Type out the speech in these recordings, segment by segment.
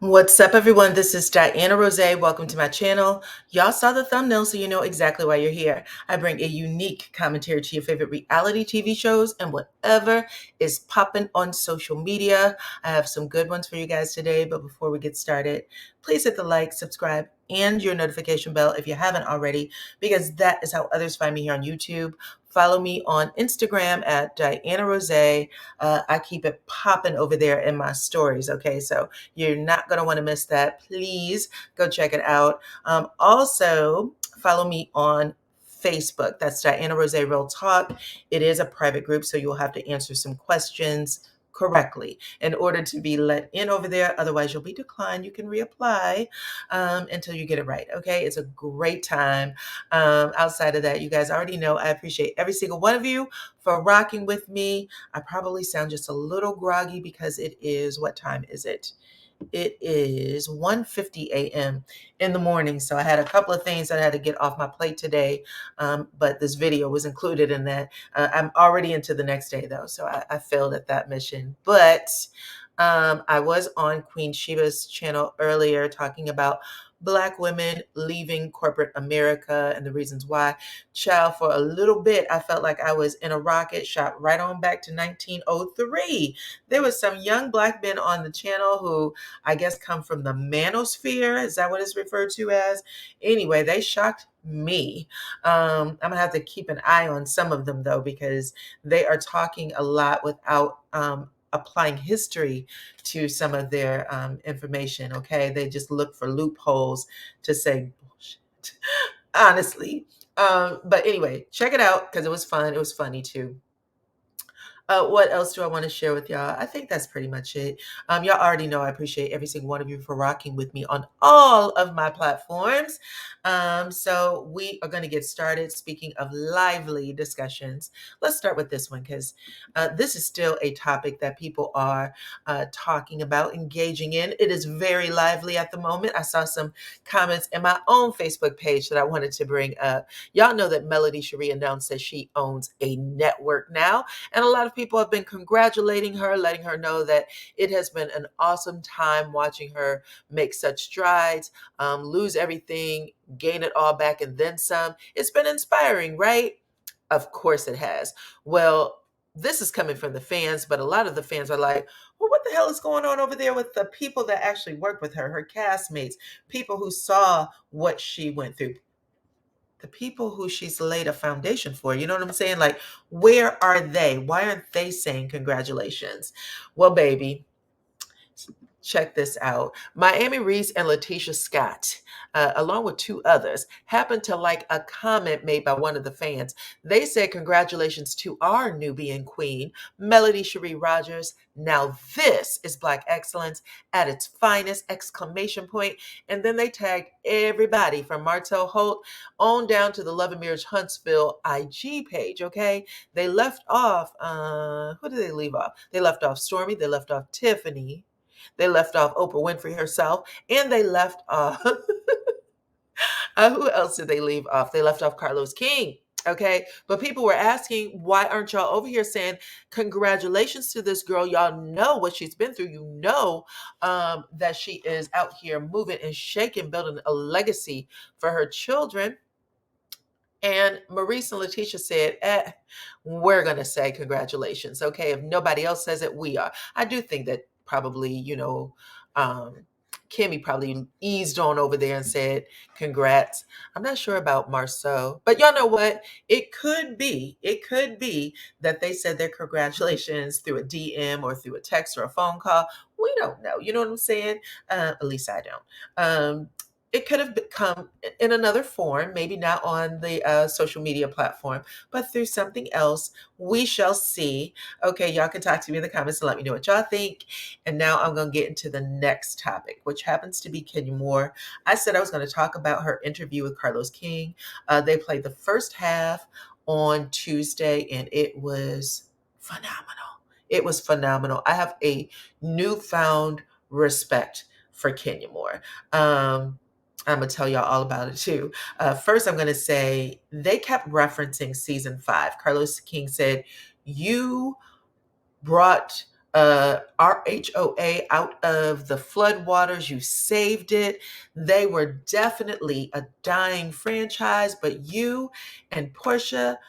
What's up, everyone? This is DYANAROZAY. Welcome to my channel. Y'all saw the thumbnail, so you know exactly why you're here. I bring a unique commentary to your favorite reality TV shows and whatever is popping on social media. I have some good ones for you guys today, but before we get started, please hit the like, subscribe, and your notification bell if you haven't already, because that is how others find me here on YouTube. Follow me on Instagram at DYANAROZAY. I keep it popping over there in my stories, okay? So you're not going to want to miss that. Please go check it out. Also, follow me on Facebook. That's DYANAROZAY Real Talk. It is a private group, so you'll have to answer some questions correctly in order to be let in over there. Otherwise, you'll be declined. You can reapply until you get it right. Okay, it's a great time. Outside of that, you guys already know I appreciate every single one of you for rocking with me. I probably sound just a little groggy because it is, what time is it? It is 1:50 a.m. in the morning. So I had a couple of things that I had to get off my plate today, but this video was included in that. I'm already into the next day, though, so I failed at that mission. But I was on Queen Sheba's channel earlier talking about Black women leaving corporate America and the reasons why. Child, for a little bit, I felt like I was in a rocket shot right on back to 1903. There was some young Black men on the channel who I guess come from the manosphere. Is that what it's referred to as? Anyway, they shocked me. I'm gonna have to keep an eye on some of them though, because they are talking a lot without applying history to some of their information. Okay, they just look for loopholes to say bullshit. Honestly. But anyway, check it out because it was fun. It was funny too. What else do I want to share with y'all? I think that's pretty much it. Y'all already know I appreciate every single one of you for rocking with me on all of my platforms. So we are going to get started. Speaking of lively discussions, let's start with this one because this is still a topic that people are talking about, engaging in. It is very lively at the moment. I saw some comments in my own Facebook page that I wanted to bring up. Y'all know that Melody Sheree announced that she owns a network now. And a lot of people have been congratulating her, letting her know that it has been an awesome time watching her make such strides, lose everything, gain it all back, and then some. It's been inspiring, right? Of course it has. Well, this is coming from the fans, but a lot of the fans are like, well, what the hell is going on over there with the people that actually work with her, her castmates, people who saw what she went through? The people who she's laid a foundation for. You know what I'm saying? Like, where are they? Why aren't they saying congratulations? Well, baby, check this out. Miami Reese and Letitia Scott, along with two others, happened to like a comment made by one of the fans. They said, congratulations to our Nubian queen, Melody Sheree Rogers. Now this is Black excellence at its finest, exclamation point. And then they tagged everybody from Martell Holt on down to the Love and Marriage Huntsville IG page, okay? They left off, who did they leave off? They left off Stormy, they left off Tiffany, they left off Oprah Winfrey herself, and they left off, who else did they leave off? They left off Carlos King. Okay. But people were asking, why aren't y'all over here saying, congratulations to this girl? Y'all know what she's been through. You know that she is out here moving and shaking, building a legacy for her children. And Maurice and Letitia said, we're going to say congratulations. Okay. If nobody else says it, we are. I do think that probably, um, Kimmy probably eased on over there and said, congrats. I'm not sure about Marceau, but y'all know what? It could be that they said their congratulations through a DM or through a text or a phone call. We don't know. You know what I'm saying? At least I don't. It could have come in another form, maybe not on the social media platform, but through something else. We shall see. Okay, y'all can talk to me in the comments and let me know what y'all think. And now I'm going to get into the next topic, which happens to be Kenya Moore. I said I was going to talk about her interview with Carlos King. They played the first half on Tuesday, and it was phenomenal. It was phenomenal. I have a newfound respect for Kenya Moore. I'm going to tell y'all all about it too. First, I'm going to say they kept referencing season 5. Carlos King said, you brought RHOA out of the floodwaters. You saved it. They were definitely a dying franchise, but you and Portia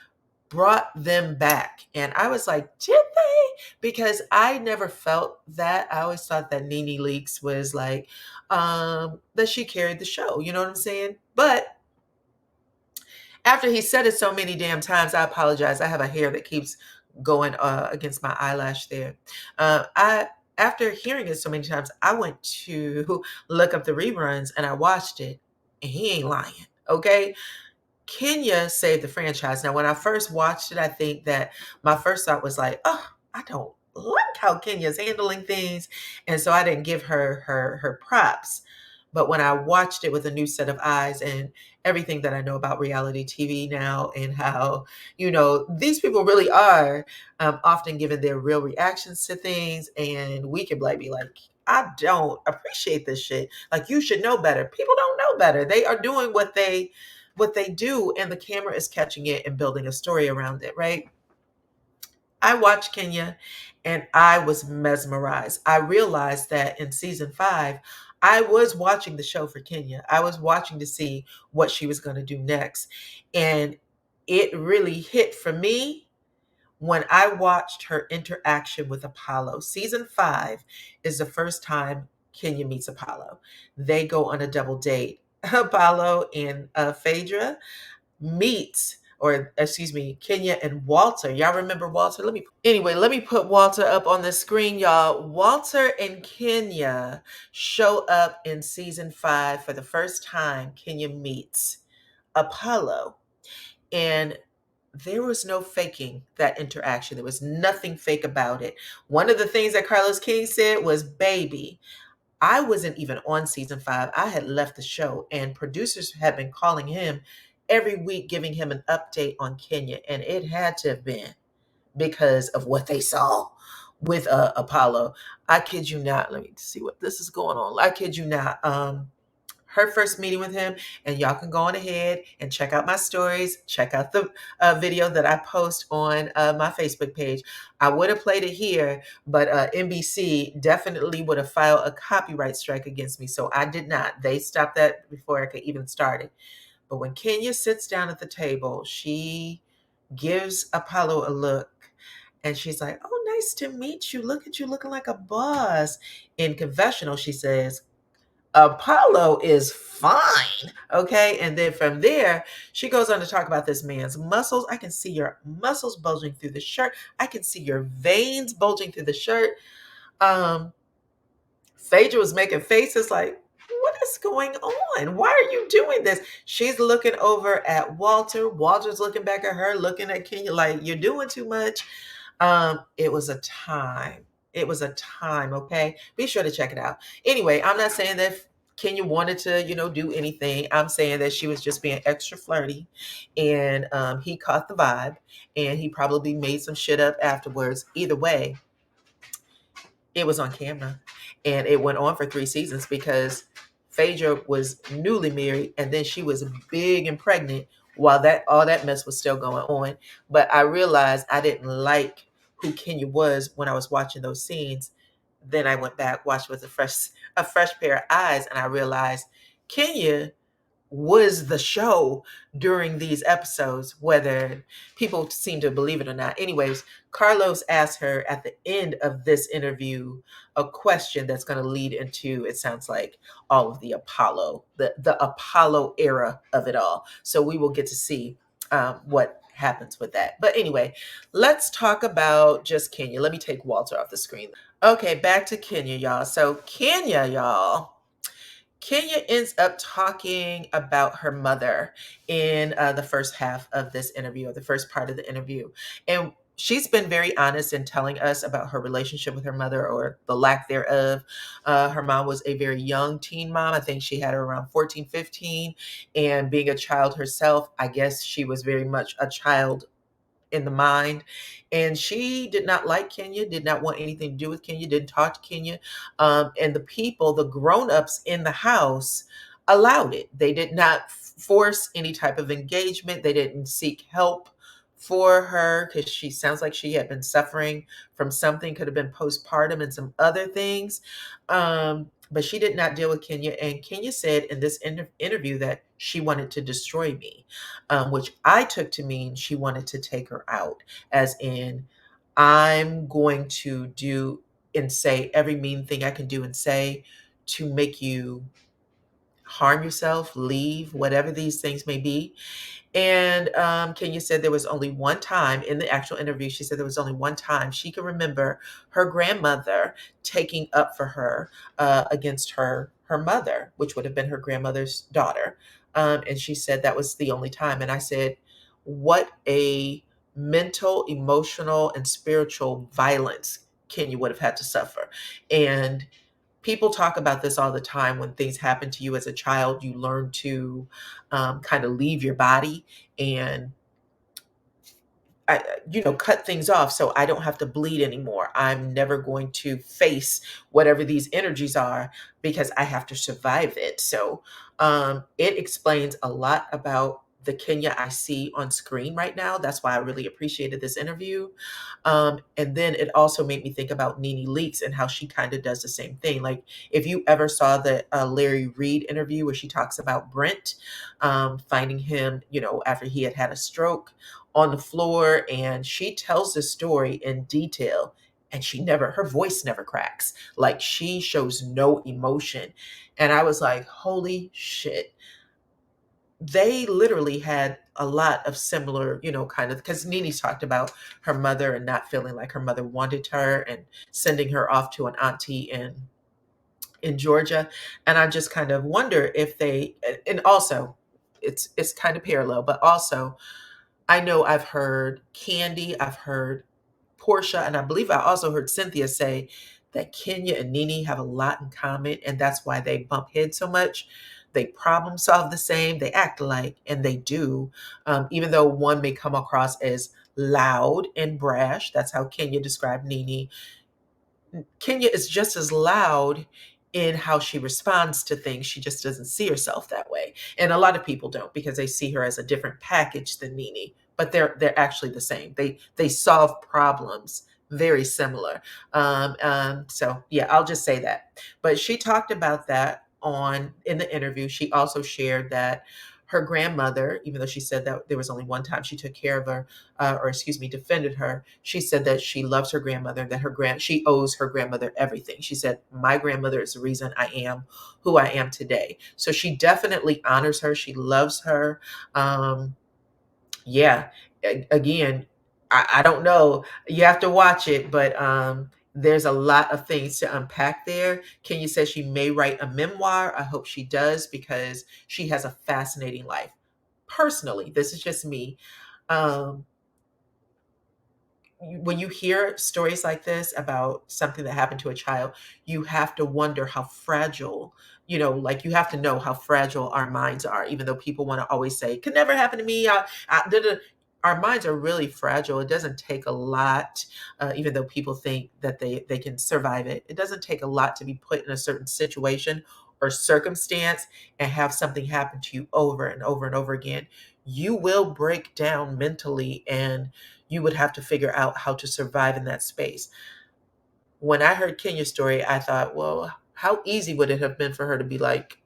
brought them back. And I was like, did they? Because I never felt that. I always thought that Nene Leakes was like, that she carried the show. You know what I'm saying? But after he said it so many damn times, I apologize. I have a hair that keeps going against my eyelash there. I After hearing it so many times, I went to look up the reruns and I watched it, and he ain't lying. Okay, Kenya saved the franchise. Now, when I first watched it, I think that my first thought was like, oh, I don't like how Kenya's handling things. And so I didn't give her props. But when I watched it with a new set of eyes and everything that I know about reality TV now, and how, these people really are often given their real reactions to things, and we can be like, I don't appreciate this shit. Like, you should know better. People don't know better. They are doing what they do, and the camera is catching it and building a story around it, right? I watched Kenya and I was mesmerized. I realized that in season 5, I was watching the show for Kenya. I was watching to see what she was going to do next. And it really hit for me when I watched her interaction with Apollo. Season 5 is the first time Kenya meets Apollo. They go on a double date. Apollo and Phaedra meets, or excuse me, Kenya and Walter. Y'all remember Walter? Let me put Walter up on the screen, y'all. Walter and Kenya show up in season 5 for the first time. Kenya meets Apollo, and there was no faking that interaction. There was nothing fake about it. One of the things that Carlos King said was, baby, I wasn't even on season 5. I had left the show, and producers had been calling him every week, giving him an update on Kenya. And it had to have been because of what they saw with Apollo. I kid you not. Let me see what this is going on. I kid you not. Her first meeting with him, and y'all can go on ahead and check out my stories, check out the video that I post on my Facebook page. I would have played it here, but NBC definitely would have filed a copyright strike against me, so I did not. They stopped that before I could even start it. But when Kenya sits down at the table, she gives Apollo a look, and she's like, oh, nice to meet you. Look at you looking like a boss. In confessional, she says, Apollo is fine. Okay. And then from there, she goes on to talk about this man's muscles. I can see your muscles bulging through the shirt. I can see your veins bulging through the shirt. Phaedra was making faces like, what is going on? Why are you doing this? She's looking over at Walter. Walter's looking back at her, looking at Kenya like, you're doing too much. It was a time. It was a time, okay? Be sure to check it out. Anyway, I'm not saying that Kenya wanted to, do anything. I'm saying that she was just being extra flirty, and he caught the vibe, and he probably made some shit up afterwards. Either way, it was on camera, and it went on for 3 seasons because Phaedra was newly married, and then she was big and pregnant while that all that mess was still going on. But I realized I didn't like who Kenya was when I was watching those scenes. Then I went back, watched with a fresh pair of eyes, and I realized Kenya was the show during these episodes, whether people seem to believe it or not. Anyways, Carlos asked her at the end of this interview a question that's going to lead into, it sounds like, all of the Apollo era of it all. So we will get to see what happens with that. But anyway, let's talk about just Kenya. Let me take Walter off the screen. Okay, back to Kenya, y'all. So Kenya ends up talking about her mother in the first half of this interview, or the first part of the interview. And she's been very honest in telling us about her relationship with her mother, or the lack thereof. Her mom was a very young teen mom. I think she had her around 14, 15. And being a child herself, I guess she was very much a child in the mind. And she did not like Kenya, did not want anything to do with Kenya, didn't talk to Kenya. And the people, the grown-ups in the house, allowed it. They did not force any type of engagement. They didn't seek help for her because she sounds like she had been suffering from something, could have been postpartum and some other things. But she did not deal with Kenya. And Kenya said in this interview that she wanted to destroy me, which I took to mean she wanted to take her out, as in, I'm going to do and say every mean thing I can do and say to make you harm yourself, leave, whatever these things may be. And Kenya said there was only one time in the actual interview, she said there was only one time she could remember her grandmother taking up for her against her mother, which would have been her grandmother's daughter. And she said that was the only time. And I said, what a mental, emotional, and spiritual violence Kenya would have had to suffer. And people talk about this all the time. When things happen to you as a child, you learn to kind of leave your body and cut things off so I don't have to bleed anymore. I'm never going to face whatever these energies are because I have to survive it. So it explains a lot about the Kenya I see on screen right now. That's why I really appreciated this interview. And then it also made me think about Nene Leakes and how she kind of does the same thing. Like, if you ever saw the Larry Reed interview where she talks about Brent finding him, after he had had a stroke on the floor, and she tells the story in detail, and her voice never cracks. Like, she shows no emotion. And I was like, holy shit. They literally had a lot of similar, kind of, because Nini's talked about her mother and not feeling like her mother wanted her and sending her off to an auntie in Georgia. And I just kind of wonder if and also it's kind of parallel, but also I know I've heard Candy, I've heard Portia, and I believe I also heard Cynthia say that Kenya and Nene have a lot in common, and that's why they bump heads so much. They problem solve the same, they act alike, and they do. Even though one may come across as loud and brash, that's how Kenya described Nene. Kenya is just as loud in how she responds to things. She just doesn't see herself that way. And a lot of people don't, because they see her as a different package than Nene, but they're actually the same. They solve problems very similar. So yeah, I'll just say that. But she talked about that on in the interview. She also shared that her grandmother, even though she said that there was only one time she took care of her, or excuse me, defended her, she said that she loves her grandmother, that she owes her grandmother everything. She said, my grandmother is the reason I am who I am today. So she definitely honors her. She loves her. Yeah. Again, I don't know. You have to watch it, but there's a lot of things to unpack there. Kenya says she may write a memoir. I hope she does, because she has a fascinating life. Personally, this is just me. Um, when you hear stories like this about something that happened to a child, you have to wonder how fragile, like, you have to know how fragile our minds are, even though people want to always say, could never happen to me. Our minds are really fragile. It doesn't take a lot, even though people think that they can survive it. It doesn't take a lot to be put in a certain situation or circumstance and have something happen to you over and over and over again. You will break down mentally, and you would have to figure out how to survive in that space. When I heard Kenya's story, I thought, well, how easy would it have been for her to be like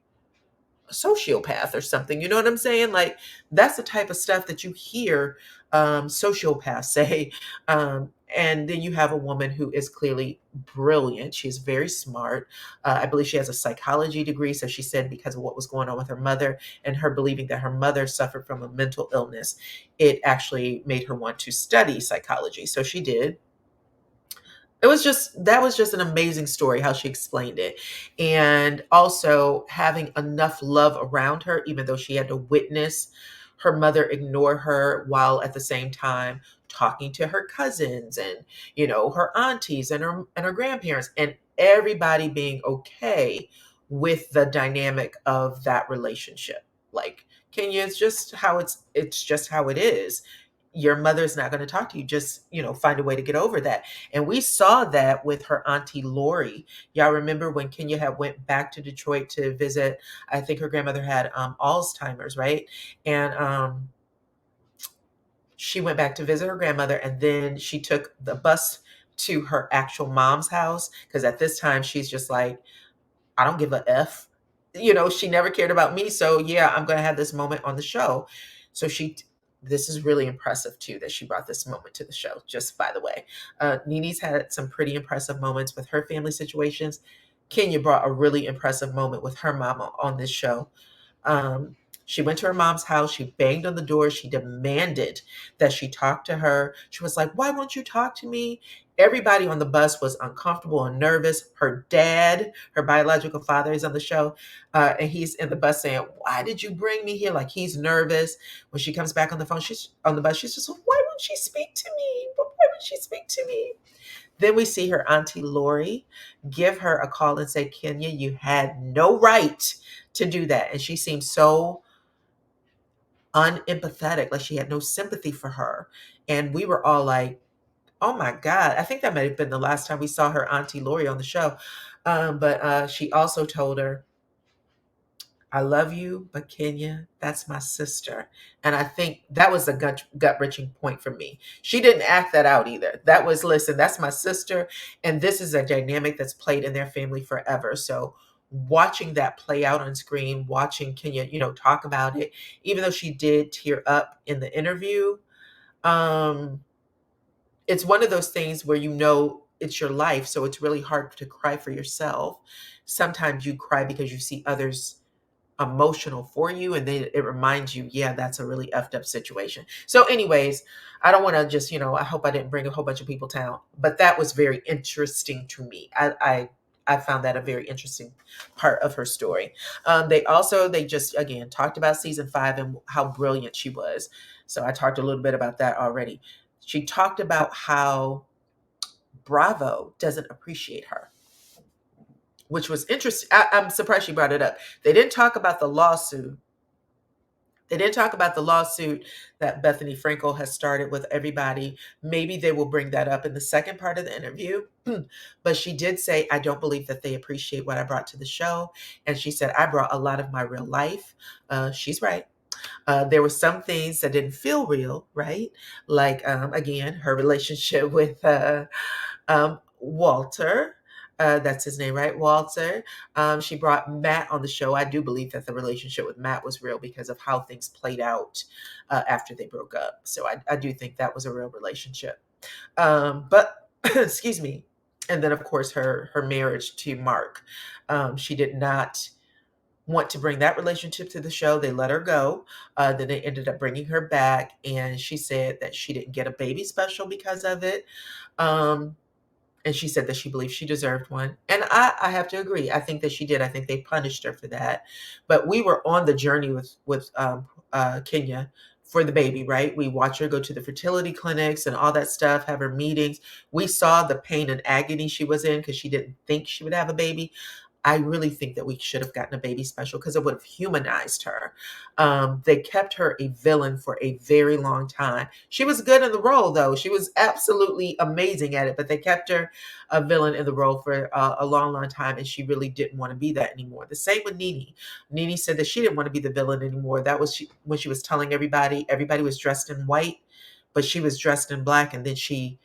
a sociopath or something? You know what I'm saying? Like, that's the type of stuff that you hear sociopaths say. And then you have a woman who is clearly brilliant. She's very smart. I believe she has a psychology degree. So she said, because of what was going on with her mother and her believing that her mother suffered from a mental illness, it actually made her want to study psychology. So she did. That was just an amazing story how she explained it. And also having enough love around her, even though she had to witness her mother ignore her, while at the same time talking to her cousins and, her aunties and her grandparents, and everybody being okay with the dynamic of that relationship. Like, Kenya, it's just how it is. Your mother's not going to talk to you. Just, find a way to get over that. And we saw that with her auntie Lori. Y'all remember when Kenya had went back to Detroit to visit? I think her grandmother had Alzheimer's, right? And she went back to visit her grandmother, and then she took the bus to her actual mom's house, because at this time she's just like, I don't give a F. She never cared about me. So yeah, I'm going to have this moment on the show. So this is really impressive too, that she brought this moment to the show, just by the way. Nene's had some pretty impressive moments with her family situations. Kenya brought a really impressive moment with her mama on this show. um, she went to her mom's house. She banged on the door. She demanded that she talk to her. She was like, "Why won't you talk to me?" Everybody on the bus was uncomfortable and nervous. Her dad, her biological father, is on the show, and he's in the bus saying, "Why did you bring me here?" Like, he's nervous. When she comes back on the phone, she's on the bus. She's just, "Why won't she speak to me? But why would she speak to me?" Then we see her auntie Lori give her a call and say, "Kenya, you had no right to do that." And she seemed so unempathetic, like she had no sympathy for her. And we were all like, oh my God. I think that might have been the last time we saw her auntie Lori on the show. But she also told her, "I love you, but Kenya, that's my sister." And I think that was a gut wrenching point for me. She didn't act that out either. That was, listen, that's my sister. And this is a dynamic that's played in their family forever. So watching that play out on screen, watching Kenya, talk about it, even though she did tear up in the interview, um, it's one of those things where it's your life. So it's really hard to cry for yourself. Sometimes you cry because you see others emotional for you, and then it reminds you, yeah, that's a really effed up situation. So anyways, I don't want to just, I hope I didn't bring a whole bunch of people down, but that was very interesting to me. I found that a very interesting part of her story. They just, again, talked about season 5 and how brilliant she was. So I talked a little bit about that already. She talked about how Bravo doesn't appreciate her, which was interesting. I'm surprised she brought it up. They didn't talk about the lawsuit. They didn't talk about the lawsuit that Bethany Frankel has started with everybody. Maybe they will bring that up in the second part of the interview. But she did say, "I don't believe that they appreciate what I brought to the show." And she said, "I brought a lot of my real life." She's right. There were some things that didn't feel real, right? Like, again, her relationship with Walter. That's his name, right? Walter. She brought Matt on the show. I do believe that the relationship with Matt was real because of how things played out after they broke up. So I do think that was a real relationship. But excuse me. And then, of course, her marriage to Mark. She did not want to bring that relationship to the show. They let her go. Then they ended up bringing her back, and she said that she didn't get a baby special because of it. Um, and she said that she believed she deserved one. And I have to agree. I think that she did. I think they punished her for that. But we were on the journey with Kenya for the baby, right? We watched her go to the fertility clinics and all that stuff, have her meetings. We saw the pain and agony she was in because she didn't think she would have a baby. I really think that we should have gotten a baby special because it would have humanized her. They kept her a villain for a very long time. She was good in the role, though. She was absolutely amazing at it, but they kept her a villain in the role for a long, long time, and she really didn't want to be that anymore. The same with Nene. Nene said that she didn't want to be the villain anymore. That was when she was telling everybody was dressed in white, but she was dressed in black, and then she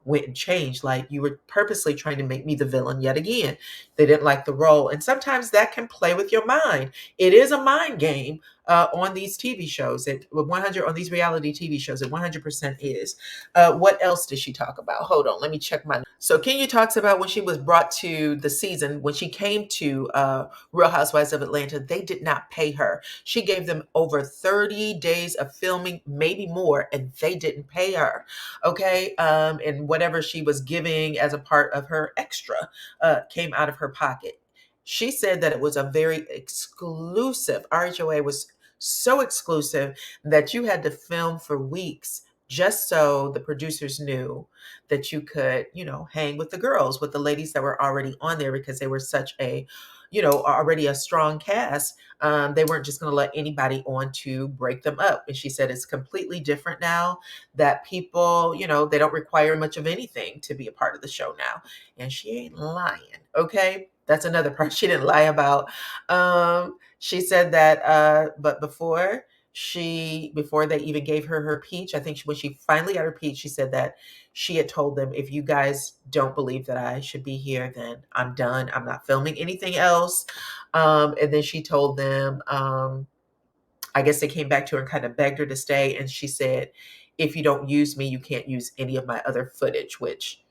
went and changed. Like, you were purposely trying to make me the villain yet again. They didn't like the role. And sometimes that can play with your mind. It is a mind game on these TV shows. On these reality TV shows, it 100% is. What else did she talk about? Hold on, let me check my. So Kenya talks about when she was brought to the season, when she came to Real Housewives of Atlanta, they did not pay her. She gave them over 30 days of filming, maybe more, and they didn't pay her. Okay. And whatever she was giving as a part of her extra came out of her pocket. She said that it was a very exclusive, RHOA was so exclusive that you had to film for weeks just so the producers knew that you could, hang with the girls, with the ladies that were already on there, because they were such a, already a strong cast. They weren't just going to let anybody on to break them up. And she said it's completely different now, that people, they don't require much of anything to be a part of the show now. And she ain't lying. Okay. That's another part she didn't lie about. She said that, but before she, before they even gave her her peach, I think when she finally got her peach, she said that she had told them, if you guys don't believe that I should be here, then I'm done. I'm not filming anything else. And then she told them, I guess they came back to her and kind of begged her to stay. And she said, if you don't use me, you can't use any of my other footage, which,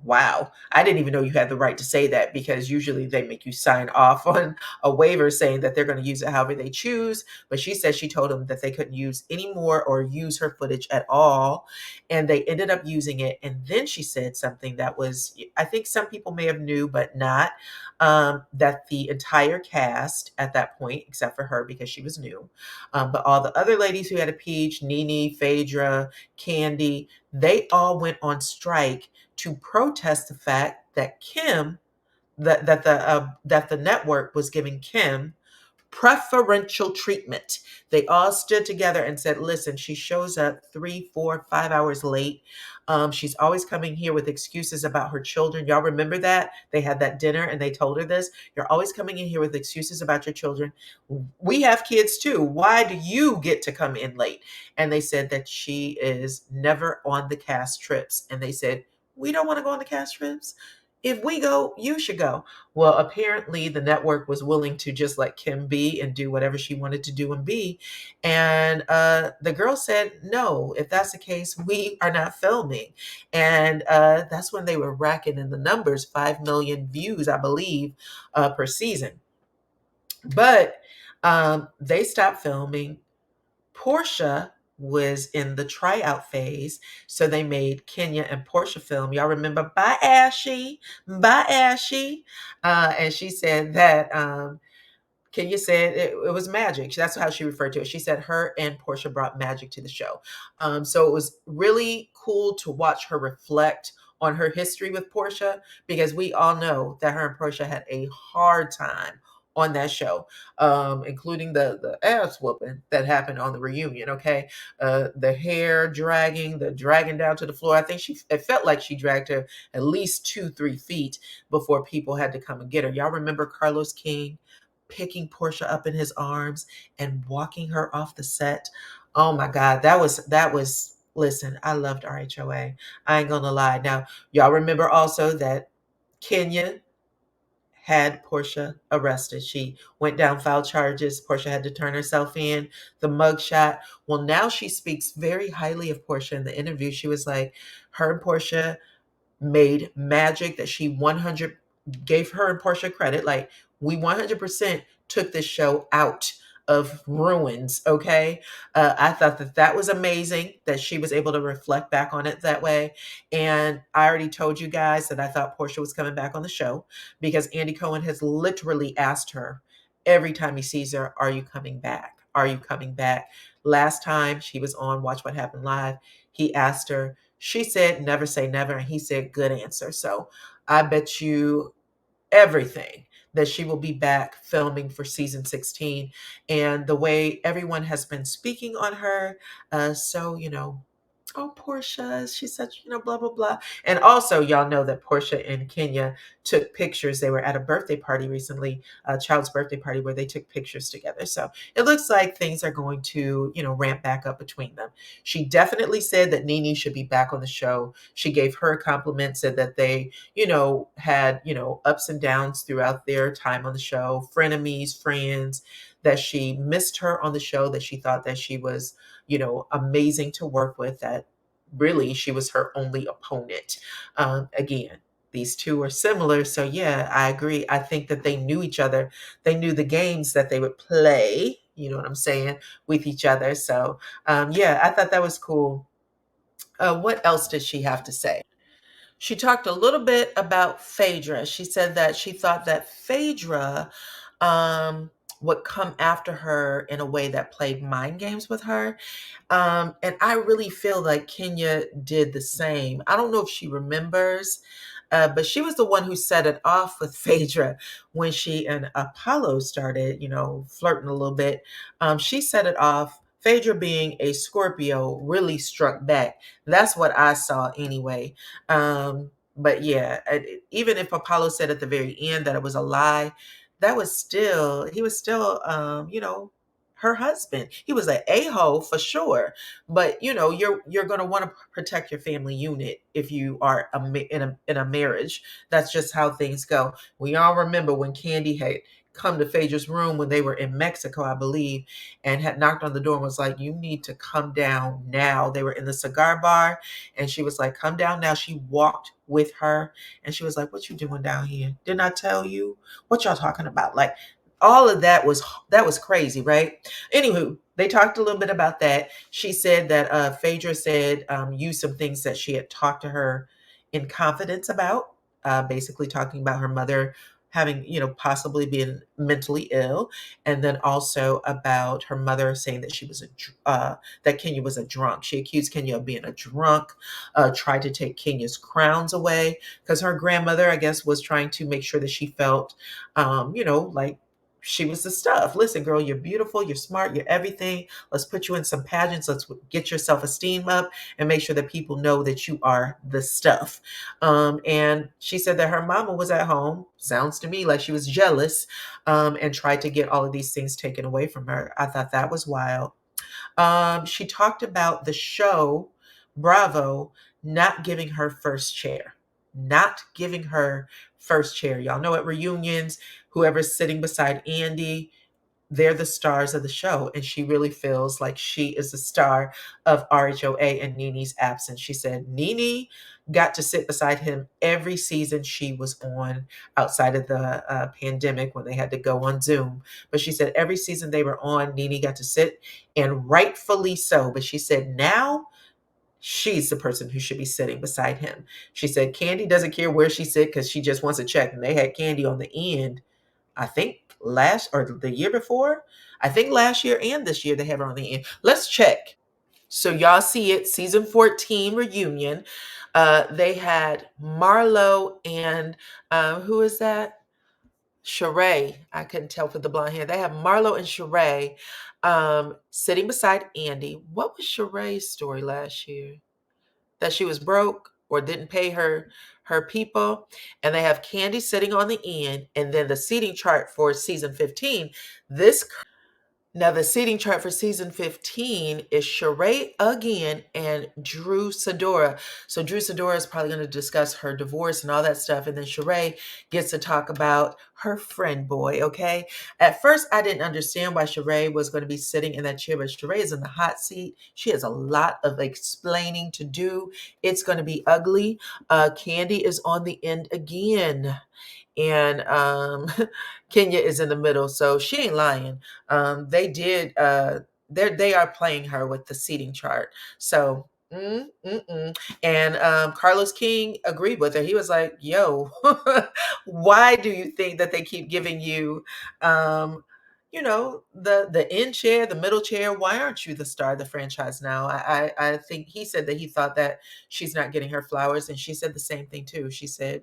wow, I didn't even know you had the right to say that, because usually they make you sign off on a waiver saying that they're going to use it however they choose. But she said she told them that they couldn't use any more or use her footage at all. And they ended up using it. And then she said something that was, I think some people may have knew, but not, that the entire cast at that point, except for her because she was new, but all the other ladies who had a peach, Nene, Phaedra, Candy, they all went on strike to protest the fact that that the network was giving Kim preferential treatment. They all stood together and said, listen, she shows up 3, 4, 5 hours late. She's always coming here with excuses about her children. Y'all remember that? They had that dinner and they told her this. You're always coming in here with excuses about your children. We have kids too. Why do you get to come in late? And they said that she is never on the cast trips. And they said, we don't want to go on the cast trips. If we go, you should go. Well, apparently the network was willing to just let Kim be and do whatever she wanted to do and be. And the girl said, no, if that's the case, we are not filming. And that's when they were racking in the numbers, 5 million views, I believe, per season. But they stopped filming. Portia was in the tryout phase, so they made Kenya and Portia film. Y'all remember Bye Ashy, Bye Ashy? And she said that Kenya said it was magic. That's how she referred to it. She said her and Portia brought magic to the show. So it was really cool to watch her reflect on her history with Portia, because we all know that her and Portia had a hard time on that show, including the ass whooping that happened on the reunion. Okay, the hair dragging, the dragging down to the floor. I think it felt like she dragged her at least 2, 3 feet before people had to come and get her. Y'all remember Carlos King picking Portia up in his arms and walking her off the set? Oh my God, that was. Listen, I loved RHOA. I ain't gonna lie. Now, y'all remember also that Kenya had Portia arrested. She went down, filed charges. Portia had to turn herself in. The mugshot. Well, now she speaks very highly of Portia in the interview. She was like, her and Portia made magic, that she 100 gave her and Portia credit. Like, we 100% took this show out of ruins. Okay. I thought that that was amazing that she was able to reflect back on it that way. And I already told you guys that I thought Portia was coming back on the show, because Andy Cohen has literally asked her every time he sees her, are you coming back? Are you coming back? Last time she was on Watch What Happened Live, he asked her. She said, never say never. And he said, good answer. So I bet you everything that she will be back filming for season 16. And the way everyone has been speaking on her. So, oh, Portia, she's such, blah, blah, blah. And also, y'all know that Portia and Kenya took pictures. They were at a birthday party recently, a child's birthday party, where they took pictures together. So it looks like things are going to, ramp back up between them. She definitely said that Nene should be back on the show. She gave her a compliment, said that they, had, ups and downs throughout their time on the show, frenemies, friends, that she missed her on the show, that she thought that she was, amazing to work with, that really she was her only opponent. Again, these two are similar. So, yeah, I agree. I think that they knew each other. They knew the games that they would play, you know what I'm saying, with each other. So, yeah, I thought that was cool. What else did she have to say? She talked a little bit about Phaedra. She said that she thought that Phaedra um, would come after her in a way that played mind games with her. And I really feel like Kenya did the same. I don't know if she remembers, but she was the one who set it off with Phaedra when she and Apollo started, flirting a little bit. She set it off. Phaedra, being a Scorpio, really struck back. That's what I saw anyway. But yeah, even if Apollo said at the very end that it was a lie, that was still, he was still, her husband. He was an a-hole for sure, but you know, you're going to want to protect your family unit if you are in a marriage. That's just how things go. We all remember when Candy had come to Phaedra's room when they were in Mexico, I believe, and had knocked on the door and was like, "You need to come down now." They were in the cigar bar, and she was like, "Come down now." She walked with her, and she was like, "What you doing down here? Didn't I tell you? What y'all talking about?" Like, all of that was crazy, right? Anywho, they talked a little bit about that. She said that Phaedra said used some things that she had talked to her in confidence about, basically talking about her mother having, possibly been mentally ill, and then also about her mother saying that she was that Kenya was a drunk. She accused Kenya of being a drunk, tried to take Kenya's crowns away because her grandmother, I guess, was trying to make sure that she felt, like she was the stuff. Listen, girl, you're beautiful, you're smart, you're everything. Let's put you in some pageants. Let's get your self esteem up and make sure that people know that you are the stuff. And she said that her mama was at home. Sounds to me like she was jealous, and tried to get all of these things taken away from her. I thought that was wild. She talked about the show Bravo not giving her first chair. Not giving her first chair. Y'all know at reunions, whoever's sitting beside Andy, they're the stars of the show. And she really feels like she is the star of RHOA in Nene's absence. She said Nene got to sit beside him every season she was on outside of the pandemic when they had to go on Zoom. But she said every season they were on, Nene got to sit, and rightfully so. But she said now she's the person who should be sitting beside him. She said Candy doesn't care where she sit because she just wants a check. And they had Candy on the end, I think last or the year before. I think last year and this year they have her on the end. Let's check. So y'all see it, season 14 reunion. They had Marlo and who is that? Sheree. I couldn't tell for the blonde hair. They have Marlo and Sheree sitting beside Andy. What was Sheree's story last year? That she was broke or didn't pay her people. And they have Candy sitting on the end, and then the seating chart for season 15. This Now, the seating chart for season 15 is Sheree again and Drew Sidora. So Drew Sidora is probably going to discuss her divorce and all that stuff. And then Sheree gets to talk about her friend boy, okay? At first, I didn't understand why Sheree was going to be sitting in that chair, but Sheree is in the hot seat. She has a lot of explaining to do. It's going to be ugly. Candy is on the end again, and Kenya is in the middle, so she ain't lying. They are playing her with the seating chart. So and Carlos King agreed with her. He was like, "Yo, why do you think that they keep giving you, the end chair, the middle chair? Why aren't you the star of the franchise now?" I think he said that he thought that she's not getting her flowers, and she said the same thing too. She said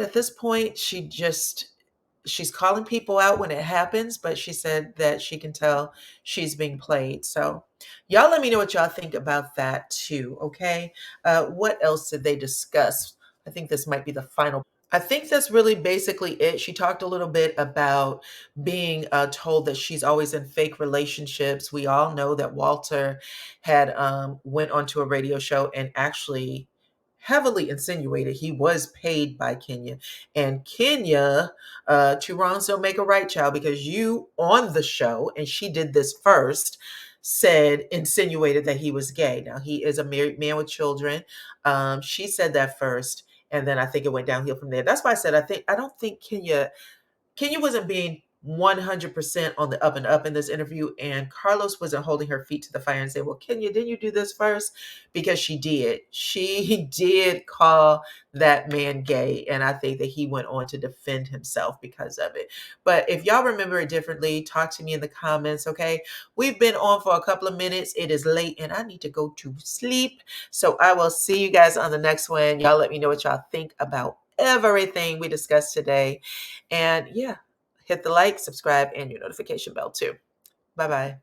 at this point, she's calling people out when it happens, but she said that she can tell she's being played. So y'all let me know what y'all think about that too, okay? What else did they discuss? I think this might be the final. I think that's really basically it. She talked a little bit about being told that she's always in fake relationships. We all know that Walter had went onto a radio show and actually heavily insinuated he was paid by Kenya. And Kenya, two wrongs don't make a right, child, because you on the show, and she did this first, insinuated that he was gay. Now he is a married man with children. She said that first, and then I think it went downhill from there. That's why I said I don't think Kenya wasn't being 100% on the up and up in this interview, and Carlos wasn't holding her feet to the fire and saying, "Well, Kenya, didn't you do this first?" Because she did. She did call that man gay, and I think that he went on to defend himself because of it. But if y'all remember it differently, talk to me in the comments, okay? We've been on for a couple of minutes. It is late, and I need to go to sleep. So I will see you guys on the next one. Y'all let me know what y'all think about everything we discussed today. And yeah, hit the like, subscribe, and your notification bell too. Bye-bye.